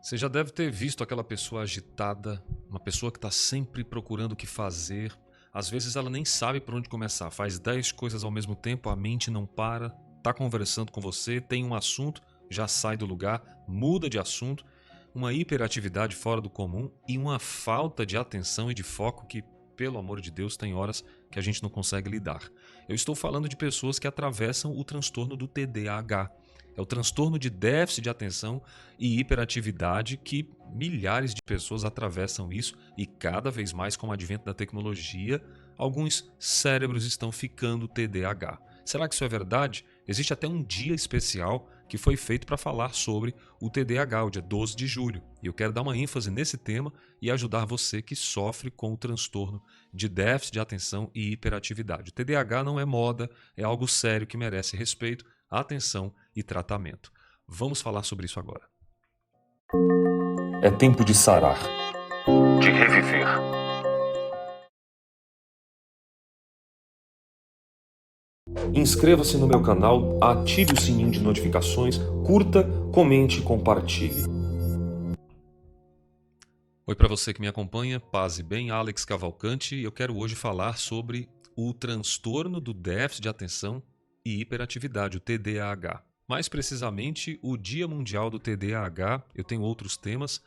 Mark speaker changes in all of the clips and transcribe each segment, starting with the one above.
Speaker 1: Você já deve ter visto aquela pessoa agitada, uma pessoa que está sempre procurando o que fazer. Às vezes ela nem sabe por onde começar, faz 10 coisas ao mesmo tempo, a mente não para, está conversando com você, tem um assunto, já sai do lugar, muda de assunto, uma hiperatividade fora do comum e uma falta de atenção e de foco que, pelo amor de Deus, tem horas que a gente não consegue lidar. Eu estou falando de pessoas que atravessam o transtorno do TDAH. É o transtorno de déficit de atenção e hiperatividade que milhares de pessoas atravessam isso e cada vez mais com o advento da tecnologia, alguns cérebros estão ficando TDAH. Será que isso é verdade? Existe até um dia especial que foi feito para falar sobre o TDAH, o dia 12 de julho. E eu quero dar uma ênfase nesse tema e ajudar você que sofre com o transtorno de déficit de atenção e hiperatividade. O TDAH não é moda, é algo sério que merece respeito, atenção e tratamento. Vamos falar sobre isso agora.
Speaker 2: É tempo de sarar, de reviver. Inscreva-se no meu canal, ative o sininho de notificações, curta, comente e compartilhe.
Speaker 1: Oi para você que me acompanha, paz e bem, Alex Cavalcante, e eu quero hoje falar sobre o transtorno do déficit de atenção e hiperatividade, o TDAH. Mais precisamente, o Dia Mundial do TDAH. Eu tenho outros temas,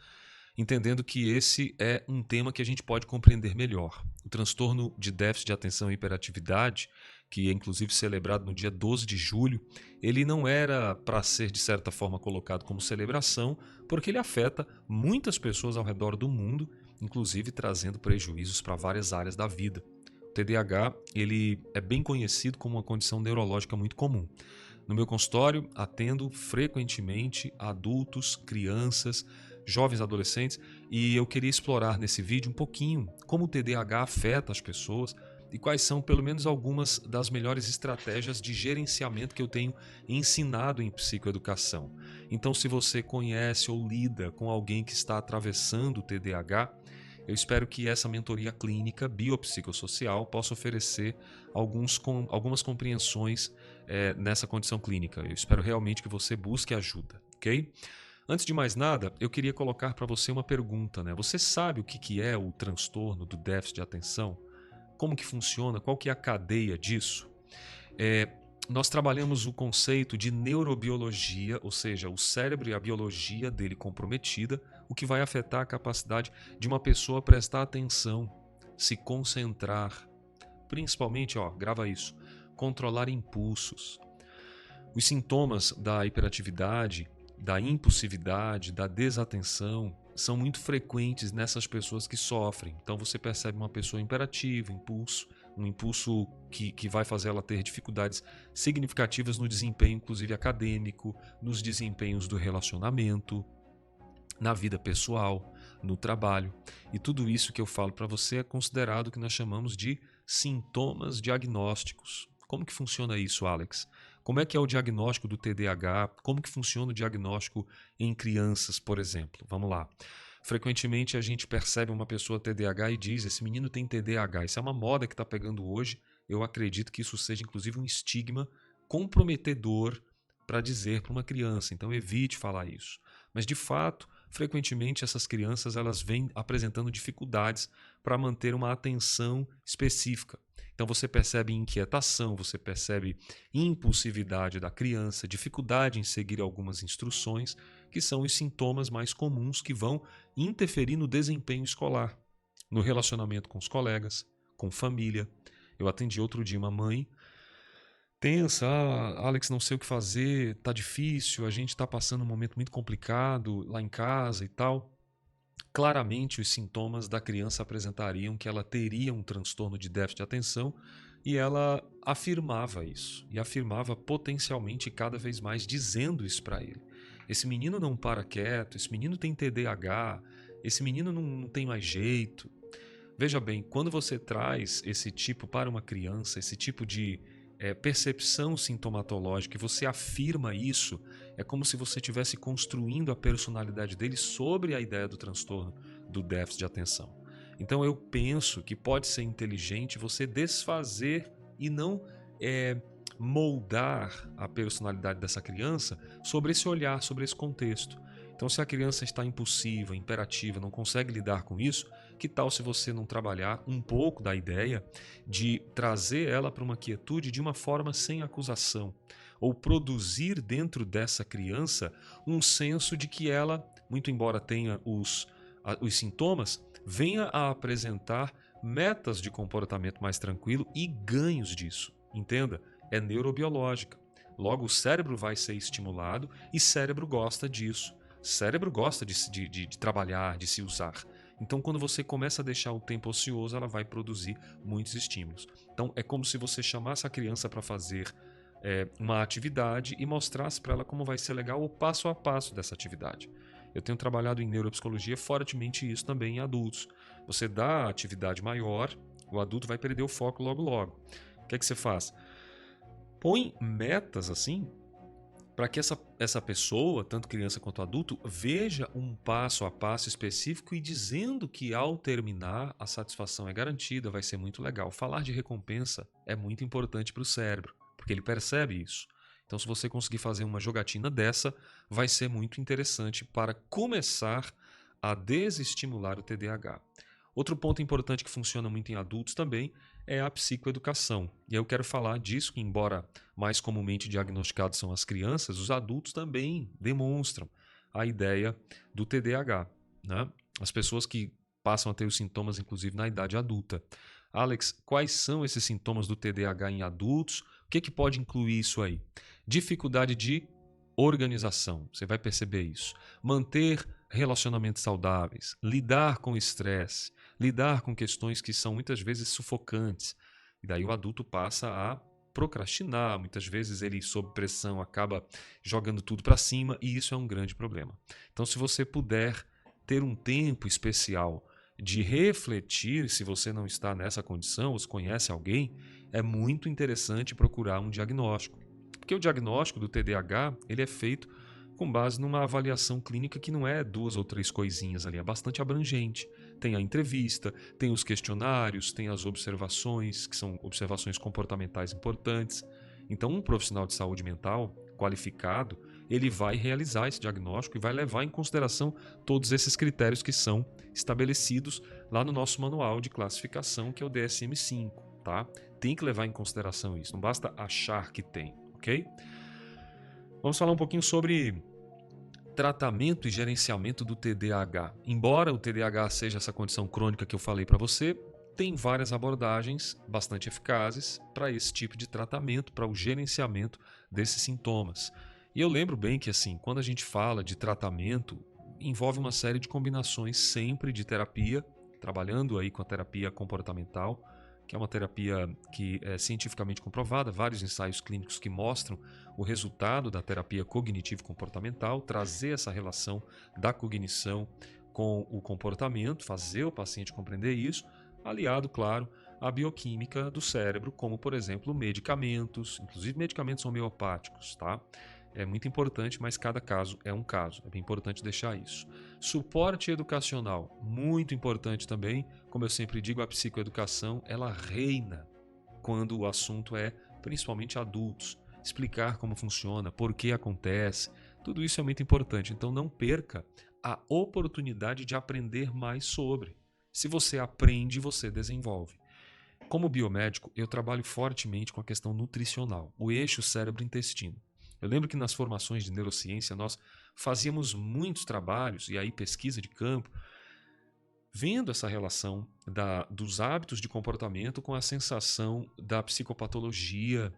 Speaker 1: entendendo que esse é um tema que a gente pode compreender melhor. O transtorno de déficit de atenção e hiperatividade, que é inclusive celebrado no dia 12 de julho, ele não era para ser de certa forma colocado como celebração, porque ele afeta muitas pessoas ao redor do mundo, inclusive trazendo prejuízos para várias áreas da vida. O TDAH ele é bem conhecido como uma condição neurológica muito comum. No meu consultório, atendo frequentemente adultos, crianças, jovens adolescentes, e eu queria explorar nesse vídeo um pouquinho como o TDAH afeta as pessoas e quais são pelo menos algumas das melhores estratégias de gerenciamento que eu tenho ensinado em psicoeducação. Então, se você conhece ou lida com alguém que está atravessando o TDAH, eu espero que essa mentoria clínica biopsicossocial possa oferecer algumas compreensões nessa condição clínica. Eu espero realmente que você busque ajuda, ok? Antes de mais nada, eu queria colocar para você uma pergunta, né? Você sabe o que é o transtorno do déficit de atenção? Como que funciona? Qual que é a cadeia disso? É, Nós trabalhamos o conceito de neurobiologia, ou seja, o cérebro e a biologia dele comprometida, o que vai afetar a capacidade de uma pessoa prestar atenção, se concentrar, principalmente, grava isso, controlar impulsos. Os sintomas da hiperatividade, da impulsividade, da desatenção são muito frequentes nessas pessoas que sofrem. Então você percebe uma pessoa imperativa, um impulso que vai fazer ela ter dificuldades significativas no desempenho, inclusive acadêmico, nos desempenhos do relacionamento, na vida pessoal, no trabalho. E tudo isso que eu falo para você é considerado o que nós chamamos de sintomas diagnósticos. Como que funciona isso, Alex? Como é que é o diagnóstico do TDAH? Como que funciona o diagnóstico em crianças, por exemplo? Vamos lá. Frequentemente a gente percebe uma pessoa TDAH e diz: esse menino tem TDAH. Isso é uma moda que está pegando hoje. Eu acredito que isso seja inclusive um estigma comprometedor para dizer para uma criança. Então evite falar isso. Mas de fato, frequentemente essas crianças elas vêm apresentando dificuldades para manter uma atenção específica. Então você percebe inquietação, você percebe impulsividade da criança, dificuldade em seguir algumas instruções, que são os sintomas mais comuns que vão interferir no desempenho escolar, no relacionamento com os colegas, com família. Eu atendi outro dia uma mãe tensa, Alex, não sei o que fazer, tá difícil, a gente tá passando um momento muito complicado lá em casa e tal. Claramente os sintomas da criança apresentariam que ela teria um transtorno de déficit de atenção e ela afirmava isso, e afirmava potencialmente cada vez mais dizendo isso para ele. Esse menino não para quieto, esse menino tem TDAH, esse menino não tem mais jeito. Veja bem, quando você traz esse tipo para uma criança, esse tipo de percepção sintomatológica, e você afirma isso, é como se você estivesse construindo a personalidade dele sobre a ideia do transtorno do déficit de atenção. Então eu penso que pode ser inteligente você desfazer e não moldar a personalidade dessa criança sobre esse olhar, sobre esse contexto. Então, se a criança está impulsiva, imperativa, não consegue lidar com isso, que tal se você não trabalhar um pouco da ideia de trazer ela para uma quietude de uma forma sem acusação, ou produzir dentro dessa criança um senso de que ela, muito embora tenha os sintomas, venha a apresentar metas de comportamento mais tranquilo e ganhos disso. Entenda? É neurobiológica. Logo, o cérebro vai ser estimulado e cérebro gosta disso. Cérebro gosta de trabalhar, de se usar. Então, quando você começa a deixar o tempo ocioso, ela vai produzir muitos estímulos. Então, é como se você chamasse a criança para fazer uma atividade e mostrasse para ela como vai ser legal o passo a passo dessa atividade. Eu tenho trabalhado em neuropsicologia fortemente isso também em adultos. Você dá a atividade maior, o adulto vai perder o foco logo logo. O que é que você faz? Põe metas assim para que essa pessoa, tanto criança quanto adulto, veja um passo a passo específico e dizendo que ao terminar a satisfação é garantida, vai ser muito legal. Falar de recompensa é muito importante para o cérebro, porque ele percebe isso. Então, se você conseguir fazer uma jogatina dessa, vai ser muito interessante para começar a desestimular o TDAH. Outro ponto importante que funciona muito em adultos também é a psicoeducação. E eu quero falar disso, que embora mais comumente diagnosticados são as crianças, os adultos também demonstram a ideia do TDAH, né? As pessoas que passam a ter os sintomas, inclusive, na idade adulta. Alex, quais são esses sintomas do TDAH em adultos? O que pode incluir isso aí? Dificuldade de organização, você vai perceber isso. Manter relacionamentos saudáveis, lidar com estresse, lidar com questões que são muitas vezes sufocantes. E daí o adulto passa a procrastinar, muitas vezes ele sob pressão acaba jogando tudo para cima e isso é um grande problema. Então se você puder ter um tempo especial de refletir se você não está nessa condição ou se conhece alguém, é muito interessante procurar um diagnóstico. Porque o diagnóstico do TDAH ele é feito com base numa avaliação clínica que não é 2 ou 3 coisinhas ali, é bastante abrangente. Tem a entrevista, tem os questionários, tem as observações, que são observações comportamentais importantes. Então, um profissional de saúde mental qualificado, ele vai realizar esse diagnóstico e vai levar em consideração todos esses critérios que são estabelecidos lá no nosso manual de classificação, que é o DSM-5, tá? Tem que levar em consideração isso, não basta achar que tem, ok? Vamos falar um pouquinho sobre tratamento e gerenciamento do TDAH. Embora o TDAH seja essa condição crônica que eu falei para você, tem várias abordagens bastante eficazes para esse tipo de tratamento, para o gerenciamento desses sintomas. E eu lembro bem que assim, quando a gente fala de tratamento, envolve uma série de combinações sempre de terapia, trabalhando aí com a terapia comportamental, que é uma terapia que é cientificamente comprovada, vários ensaios clínicos que mostram o resultado da terapia cognitivo-comportamental, trazer essa relação da cognição com o comportamento, fazer o paciente compreender isso, aliado, claro, à bioquímica do cérebro, como, por exemplo, medicamentos, inclusive medicamentos homeopáticos, tá? É muito importante, mas cada caso é um caso. É bem importante deixar isso. Suporte educacional, muito importante também. Como eu sempre digo, a psicoeducação, ela reina quando o assunto é principalmente adultos. Explicar como funciona, por que acontece, tudo isso é muito importante. Então não perca a oportunidade de aprender mais sobre. Se você aprende, você desenvolve. Como biomédico, eu trabalho fortemente com a questão nutricional, o eixo cérebro-intestino. Eu lembro que nas formações de neurociência nós fazíamos muitos trabalhos, e aí pesquisa de campo, vendo essa relação dos hábitos de comportamento com a sensação da psicopatologia,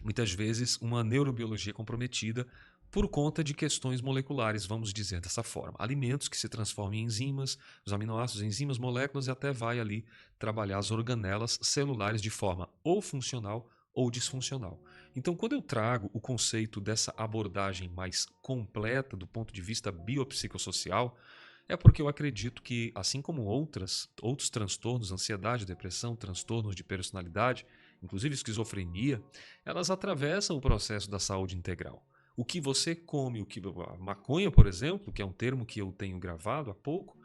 Speaker 1: muitas vezes uma neurobiologia comprometida por conta de questões moleculares, vamos dizer dessa forma. Alimentos que se transformam em enzimas, os aminoácidos, enzimas, moléculas, e até vai ali trabalhar as organelas celulares de forma ou funcional ou disfuncional. Então, quando eu trago o conceito dessa abordagem mais completa do ponto de vista biopsicossocial, é porque eu acredito que, assim como outros transtornos, ansiedade, depressão, transtornos de personalidade, inclusive esquizofrenia, elas atravessam o processo da saúde integral. O que você come, a maconha, por exemplo, que é um termo que eu tenho gravado há pouco,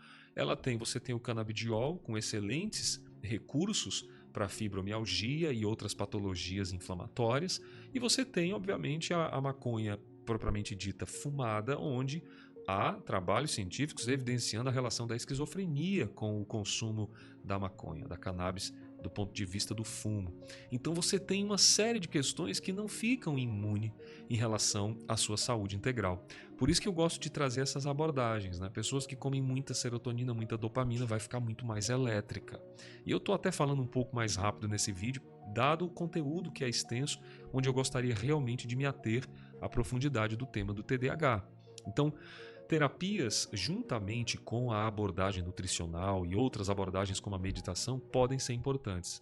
Speaker 1: você tem o canabidiol com excelentes recursos para fibromialgia e outras patologias inflamatórias, e você tem, obviamente, a maconha propriamente dita fumada, onde Há trabalhos científicos evidenciando a relação da esquizofrenia com o consumo da maconha, da cannabis, do ponto de vista do fumo. Então você tem uma série de questões que não ficam imune em relação à sua saúde integral. Por isso que eu gosto de trazer essas abordagens, né? Pessoas que comem muita serotonina, muita dopamina, vai ficar muito mais elétrica. E eu estou até falando um pouco mais rápido nesse vídeo, dado o conteúdo que é extenso, onde eu gostaria realmente de me ater à profundidade do tema do TDAH. Então, terapias, juntamente com a abordagem nutricional e outras abordagens como a meditação, podem ser importantes.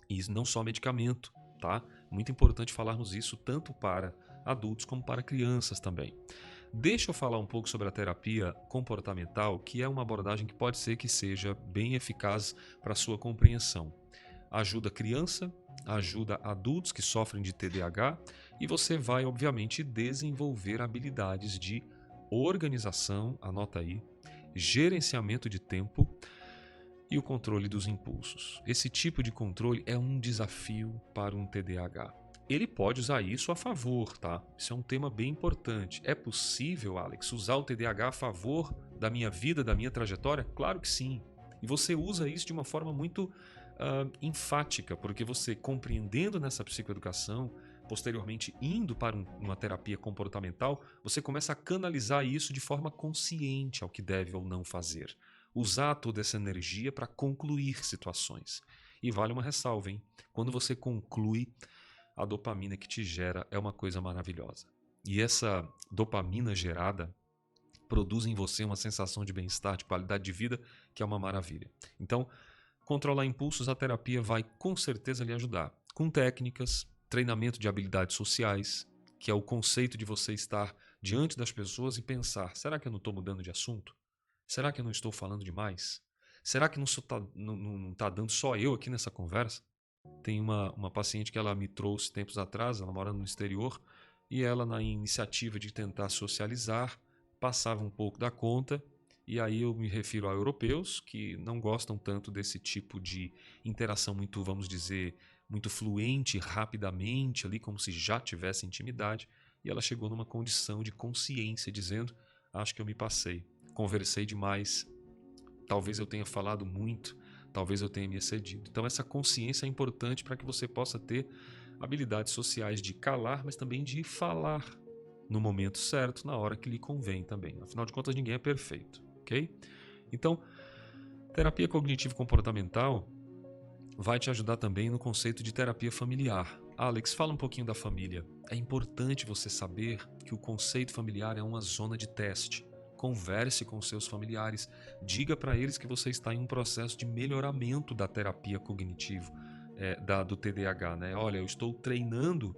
Speaker 1: E não só medicamento, tá? Muito importante falarmos isso tanto para adultos como para crianças também. Deixa eu falar um pouco sobre a terapia comportamental, que é uma abordagem que pode ser que seja bem eficaz para a sua compreensão. Ajuda criança, ajuda adultos que sofrem de TDAH e você vai, obviamente, desenvolver habilidades de organização, anota aí, gerenciamento de tempo e o controle dos impulsos. Esse tipo de controle é um desafio para um TDAH. Ele pode usar isso a favor, tá? Isso é um tema bem importante. É possível, Alex, usar o TDAH a favor da minha vida, da minha trajetória? Claro que sim. E você usa isso de uma forma muito enfática, porque você, compreendendo nessa psicoeducação, posteriormente indo para uma terapia comportamental, você começa a canalizar isso de forma consciente ao que deve ou não fazer. Usar toda essa energia para concluir situações. E vale uma ressalva, hein? Quando você conclui, a dopamina que te gera é uma coisa maravilhosa. E essa dopamina gerada produz em você uma sensação de bem-estar, de qualidade de vida, que é uma maravilha. Então, controlar impulsos, a terapia vai com certeza lhe ajudar. Com técnicas, treinamento de habilidades sociais, que é o conceito de você estar diante das pessoas e pensar: será que eu não estou mudando de assunto? Será que eu não estou falando demais? Será que não está dando só eu aqui nessa conversa? Tem uma paciente que ela me trouxe tempos atrás, ela mora no exterior, e ela, na iniciativa de tentar socializar, passava um pouco da conta. E aí eu me refiro a europeus que não gostam tanto desse tipo de interação muito, vamos dizer, muito fluente, rapidamente, ali como se já tivesse intimidade. E ela chegou numa condição de consciência, dizendo: acho que eu me passei, conversei demais, talvez eu tenha falado muito, talvez eu tenha me excedido. Então essa consciência é importante para que você possa ter habilidades sociais de calar, mas também de falar no momento certo, na hora que lhe convém também. Afinal de contas, ninguém é perfeito. Okay? Então, terapia cognitivo-comportamental vai te ajudar também no conceito de terapia familiar. Alex, fala um pouquinho da família. É importante você saber que o conceito familiar é uma zona de teste. Converse com seus familiares, diga para eles que você está em um processo de melhoramento da terapia cognitivo, do TDAH. Né? Olha, eu estou treinando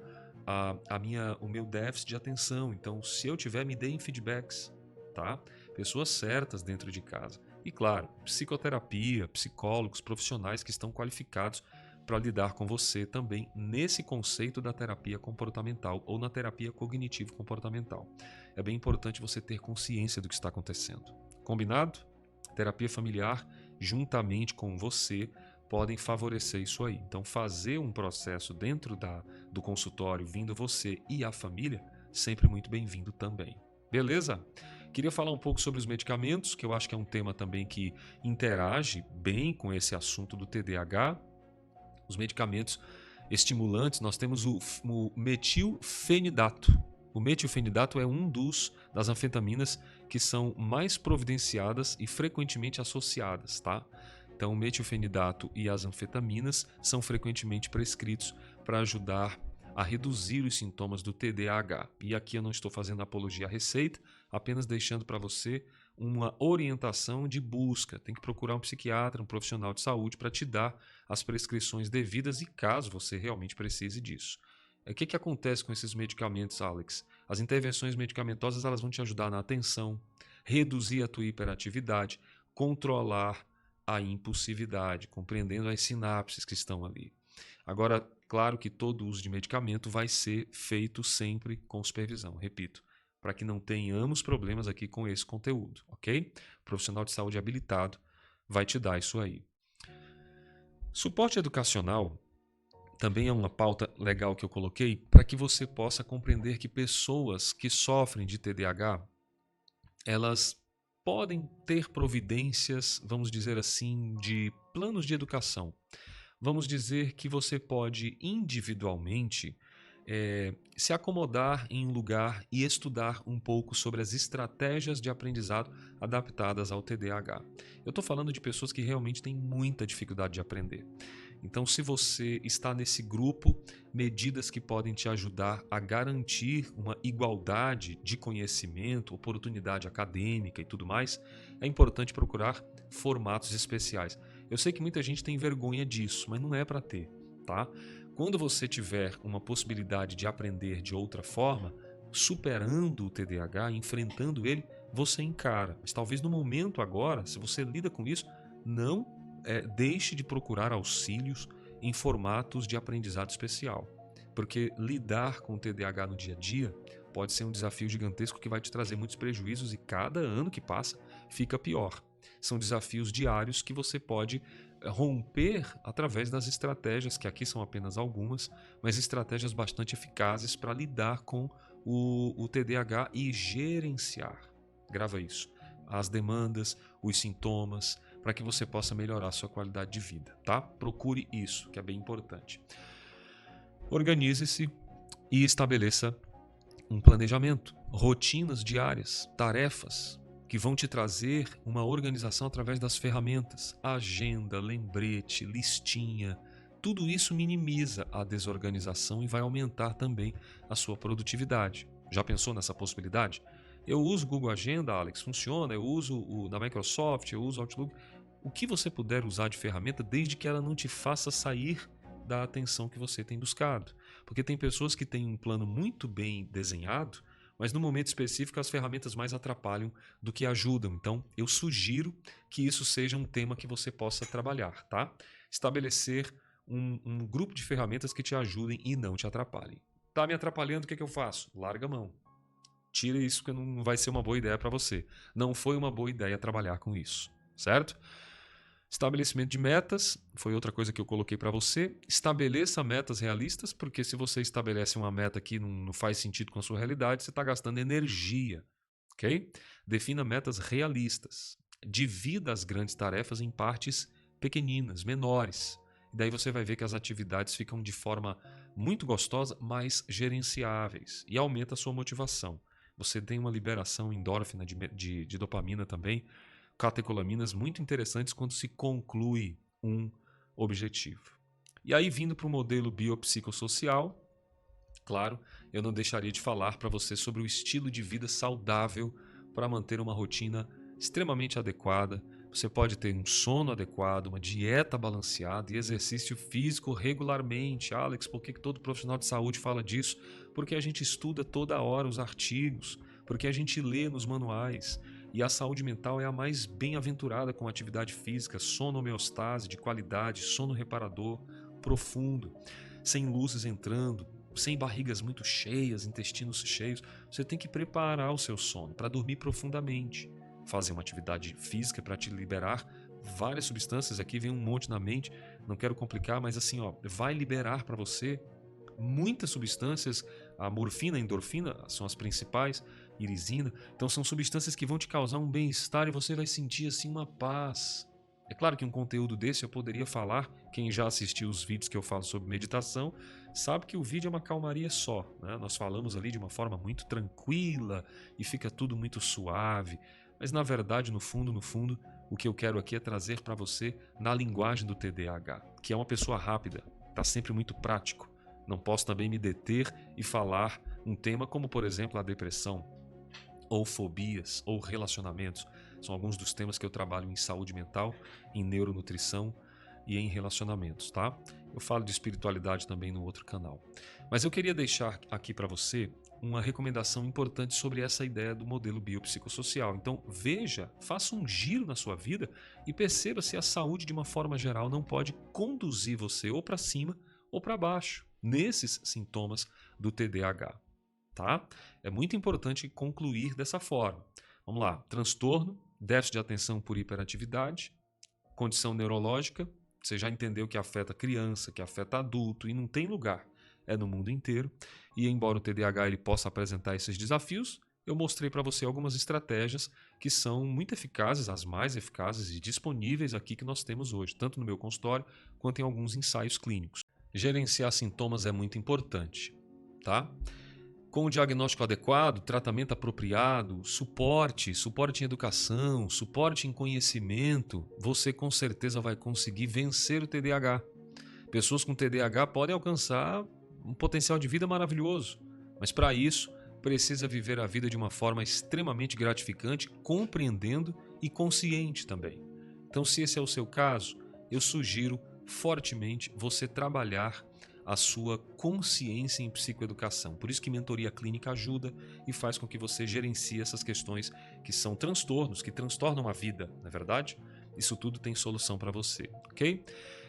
Speaker 1: o meu déficit de atenção, então se eu tiver, me deem feedbacks. Tá? Pessoas certas dentro de casa. E claro, psicoterapia, psicólogos, profissionais que estão qualificados para lidar com você também nesse conceito da terapia comportamental ou na terapia cognitivo-comportamental. É bem importante você ter consciência do que está acontecendo. Combinado? Terapia familiar, juntamente com você, podem favorecer isso aí. Então, fazer um processo dentro do consultório, vindo você e a família, sempre muito bem-vindo também. Beleza? Queria falar um pouco sobre os medicamentos, que eu acho que é um tema também que interage bem com esse assunto do TDAH. Os medicamentos estimulantes, nós temos o metilfenidato. O metilfenidato é das anfetaminas que são mais providenciadas e frequentemente associadas, tá? Então, o metilfenidato e as anfetaminas são frequentemente prescritos para ajudar a reduzir os sintomas do TDAH. E aqui eu não estou fazendo apologia à receita, apenas deixando para você uma orientação de busca. Tem que procurar um psiquiatra, um profissional de saúde para te dar as prescrições devidas e caso você realmente precise disso. O que acontece com esses medicamentos, Alex? As intervenções medicamentosas elas vão te ajudar na atenção, reduzir a tua hiperatividade, controlar a impulsividade, compreendendo as sinapses que estão ali. Agora, claro que todo uso de medicamento vai ser feito sempre com supervisão, repito, para que não tenhamos problemas aqui com esse conteúdo, ok? O profissional de saúde habilitado vai te dar isso aí. Suporte educacional também é uma pauta legal que eu coloquei para que você possa compreender que pessoas que sofrem de TDAH, elas podem ter providências, vamos dizer assim, de planos de educação. Vamos dizer que você pode individualmente se acomodar em um lugar e estudar um pouco sobre as estratégias de aprendizado adaptadas ao TDAH. Eu estou falando de pessoas que realmente têm muita dificuldade de aprender. Então, se você está nesse grupo, medidas que podem te ajudar a garantir uma igualdade de conhecimento, oportunidade acadêmica e tudo mais, é importante procurar formatos especiais. Eu sei que muita gente tem vergonha disso, mas não é para ter, tá? Quando você tiver uma possibilidade de aprender de outra forma, superando o TDAH, enfrentando ele, você encara. Mas talvez no momento agora, se você lida com isso, não deixe de procurar auxílios em formatos de aprendizado especial. Porque lidar com o TDAH no dia a dia pode ser um desafio gigantesco que vai te trazer muitos prejuízos e cada ano que passa fica pior. São desafios diários que você pode romper através das estratégias, que aqui são apenas algumas, mas estratégias bastante eficazes para lidar com o TDAH e gerenciar. Grava isso. As demandas, os sintomas, para que você possa melhorar a sua qualidade de vida, tá? Procure isso, que é bem importante. Organize-se e estabeleça um planejamento, rotinas diárias, tarefas que vão te trazer uma organização através das ferramentas, agenda, lembrete, listinha. Tudo isso minimiza a desorganização e vai aumentar também a sua produtividade. Já pensou nessa possibilidade? Eu uso o Google Agenda, Alex, funciona. Eu uso o da Microsoft, eu uso o Outlook. O que você puder usar de ferramenta, desde que ela não te faça sair da atenção que você tem buscado. Porque tem pessoas que têm um plano muito bem desenhado, mas no momento específico as ferramentas mais atrapalham do que ajudam. Então, eu sugiro que isso seja um tema que você possa trabalhar, tá? Estabelecer um grupo de ferramentas que te ajudem e não te atrapalhem. Tá me atrapalhando, o que eu faço? Larga a mão. Tira isso que não vai ser uma boa ideia para você. Não foi uma boa ideia trabalhar com isso, certo? Estabelecimento de metas foi outra coisa que eu coloquei para você. Estabeleça metas realistas, porque se você estabelece uma meta que não faz sentido com a sua realidade, você está gastando energia, ok? Defina metas realistas. Divida as grandes tarefas em partes pequeninas, menores. E daí você vai ver que as atividades ficam de forma muito gostosa, mas gerenciáveis. E aumenta a sua motivação. Você tem uma liberação endófina de dopamina também, catecolaminas muito interessantes quando se conclui um objetivo. E aí, vindo para o modelo biopsicossocial, claro, eu não deixaria de falar para você sobre o estilo de vida saudável para manter uma rotina extremamente adequada. Você pode ter um sono adequado, uma dieta balanceada e exercício físico regularmente. Alex, por que todo profissional de saúde fala disso? Porque a gente estuda toda hora os artigos, porque a gente lê nos manuais. E a saúde mental é a mais bem-aventurada com atividade física, sono homeostase de qualidade, sono reparador, profundo, sem luzes entrando, sem barrigas muito cheias, intestinos cheios. Você tem que preparar o seu sono para dormir profundamente. Fazer uma atividade física para te liberar várias substâncias. Aqui vem um monte na mente, não quero complicar, mas assim, vai liberar para você muitas substâncias. A morfina, a endorfina são as principais, irisina. Então são substâncias que vão te causar um bem-estar e você vai sentir assim uma paz. É claro que um conteúdo desse eu poderia falar, quem já assistiu os vídeos que eu falo sobre meditação, sabe que o vídeo é uma calmaria só, né? Nós falamos ali de uma forma muito tranquila e fica tudo muito suave. Mas na verdade, no fundo, o que eu quero aqui é trazer para você na linguagem do TDAH, que é uma pessoa rápida, está sempre muito prático. Não posso também me deter e falar um tema como, por exemplo, a depressão, ou fobias, ou relacionamentos. São alguns dos temas que eu trabalho em saúde mental, em neuronutrição e em relacionamentos, tá? Eu falo de espiritualidade também no outro canal. Mas eu queria deixar aqui para você uma recomendação importante sobre essa ideia do modelo biopsicossocial. Então, veja, faça um giro na sua vida e perceba se a saúde, de uma forma geral, não pode conduzir você ou para cima ou para baixo nesses sintomas do TDAH, tá? É muito importante concluir dessa forma. Vamos lá, transtorno, déficit de atenção por hiperatividade, condição neurológica, você já entendeu que afeta criança, que afeta adulto e não tem lugar, é no mundo inteiro. E embora o TDAH ele possa apresentar esses desafios, eu mostrei para você algumas estratégias que são muito eficazes, as mais eficazes e disponíveis aqui que nós temos hoje, tanto no meu consultório quanto em alguns ensaios clínicos. Gerenciar sintomas é muito importante, tá? Com o diagnóstico adequado, tratamento apropriado, suporte em educação, suporte em conhecimento, você com certeza vai conseguir vencer o TDAH. Pessoas com TDAH podem alcançar um potencial de vida maravilhoso, mas para isso precisa viver a vida de uma forma extremamente gratificante, compreendendo e consciente também. Então, se esse é o seu caso, eu sugiro fortemente você trabalhar a sua consciência em psicoeducação. Por isso que mentoria clínica ajuda e faz com que você gerencie essas questões que são transtornos, que transtornam a vida, não é verdade? Isso tudo tem solução para você, ok?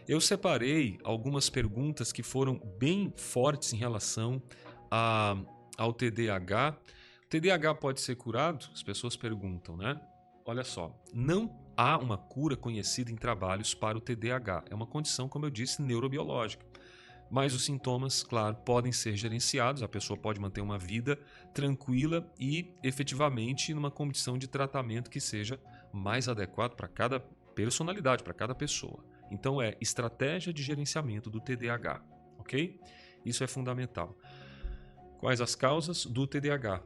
Speaker 1: Eu separei algumas perguntas que foram bem fortes em relação ao TDAH. O TDAH pode ser curado? As pessoas perguntam, né? Olha só, não há uma cura conhecida em trabalhos para o TDAH. É uma condição, como eu disse, neurobiológica. Mas os sintomas, claro, podem ser gerenciados, a pessoa pode manter uma vida tranquila e efetivamente numa condição de tratamento que seja mais adequado para cada personalidade, para cada pessoa. Então é estratégia de gerenciamento do TDAH, ok? Isso é fundamental. Quais as causas do TDAH?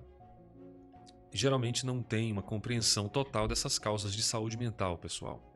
Speaker 1: Geralmente não tem uma compreensão total dessas causas de saúde mental, pessoal.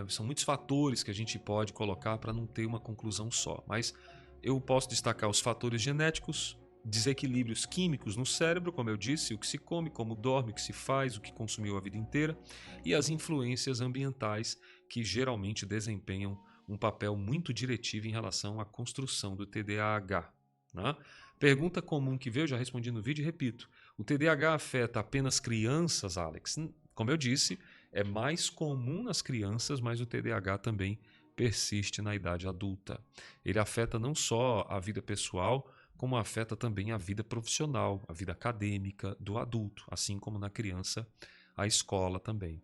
Speaker 1: São muitos fatores que a gente pode colocar para não ter uma conclusão só. Mas eu posso destacar os fatores genéticos, desequilíbrios químicos no cérebro, como eu disse, o que se come, como dorme, o que se faz, o que consumiu a vida inteira, e as influências ambientais que geralmente desempenham um papel muito diretivo em relação à construção do TDAH. Né? Pergunta comum que veio, já respondi no vídeo e repito. O TDAH afeta apenas crianças, Alex? Como eu disse, é mais comum nas crianças, mas o TDAH também persiste na idade adulta. Ele afeta não só a vida pessoal, como afeta também a vida profissional, a vida acadêmica do adulto, assim como na criança, a escola também.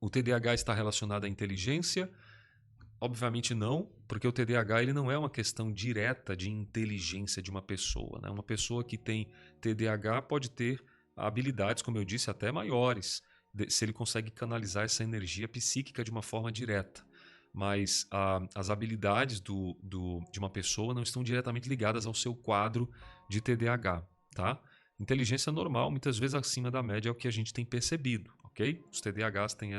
Speaker 1: O TDAH está relacionado à inteligência? Obviamente não, porque o TDAH ele não é uma questão direta de inteligência de uma pessoa, né? Uma pessoa que tem TDAH pode ter habilidades, como eu disse, até maiores, se ele consegue canalizar essa energia psíquica de uma forma direta. Mas as habilidades de uma pessoa não estão diretamente ligadas ao seu quadro de TDAH, tá? Inteligência normal, muitas vezes acima da média, é o que a gente tem percebido, ok? Os TDAHs têm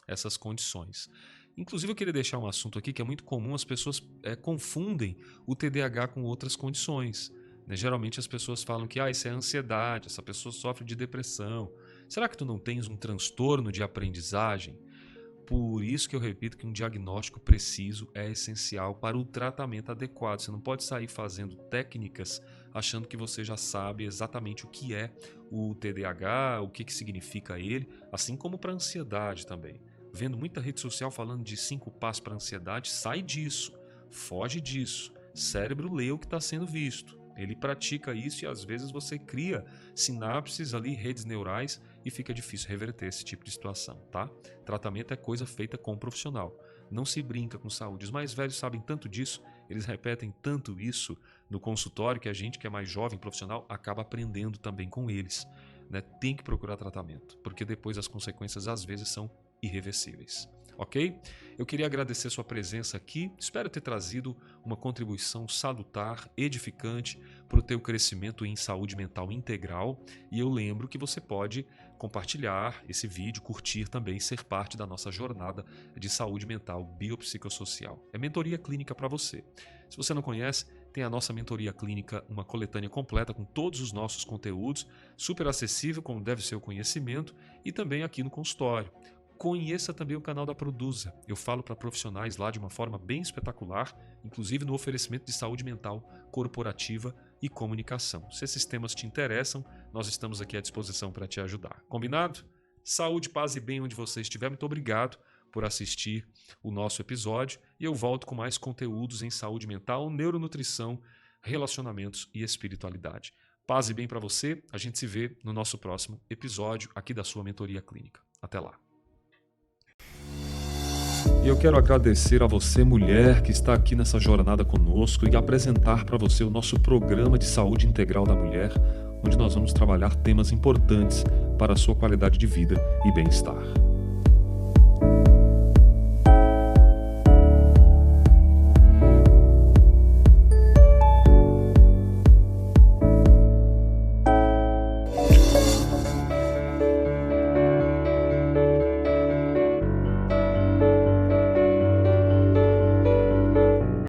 Speaker 1: essas condições. Inclusive, eu queria deixar um assunto aqui que é muito comum, as pessoas confundem o TDAH com outras condições. Né? Geralmente as pessoas falam que isso é ansiedade, essa pessoa sofre de depressão. Será que tu não tens um transtorno de aprendizagem? Por isso que eu repito que um diagnóstico preciso é essencial para o tratamento adequado. Você não pode sair fazendo técnicas achando que você já sabe exatamente o que é o TDAH, o que significa ele, assim como para a ansiedade também. Vendo muita rede social falando de 5 passos para a ansiedade, sai disso, foge disso. Cérebro lê o que está sendo visto. Ele pratica isso e às vezes você cria sinapses ali, redes neurais, e fica difícil reverter esse tipo de situação, tá? Tratamento é coisa feita com um profissional. Não se brinca com saúde. Os mais velhos sabem tanto disso, eles repetem tanto isso no consultório que a gente que é mais jovem, profissional, acaba aprendendo também com eles. Né? Tem que procurar tratamento, porque depois as consequências às vezes são irreversíveis. Ok? Eu queria agradecer sua presença aqui, espero ter trazido uma contribuição salutar, edificante para o teu crescimento em saúde mental integral, e eu lembro que você pode compartilhar esse vídeo, curtir também, ser parte da nossa jornada de saúde mental biopsicossocial. É mentoria clínica para você. Se você não conhece, tem a nossa mentoria clínica, uma coletânea completa com todos os nossos conteúdos, super acessível como deve ser o conhecimento, e também aqui no consultório. Conheça também o canal da Produza. Eu falo para profissionais lá de uma forma bem espetacular, inclusive no oferecimento de saúde mental, corporativa e comunicação. Se esses temas te interessam, nós estamos aqui à disposição para te ajudar. Combinado? Saúde, paz e bem onde você estiver. Muito obrigado por assistir o nosso episódio e eu volto com mais conteúdos em saúde mental, neuronutrição, relacionamentos e espiritualidade. Paz e bem para você. A gente se vê no nosso próximo episódio aqui da sua mentoria clínica. Até lá. E eu quero agradecer a você, mulher, que está aqui nessa jornada conosco e apresentar para você o nosso programa de saúde integral da mulher, onde nós vamos trabalhar temas importantes para a sua qualidade de vida e bem-estar.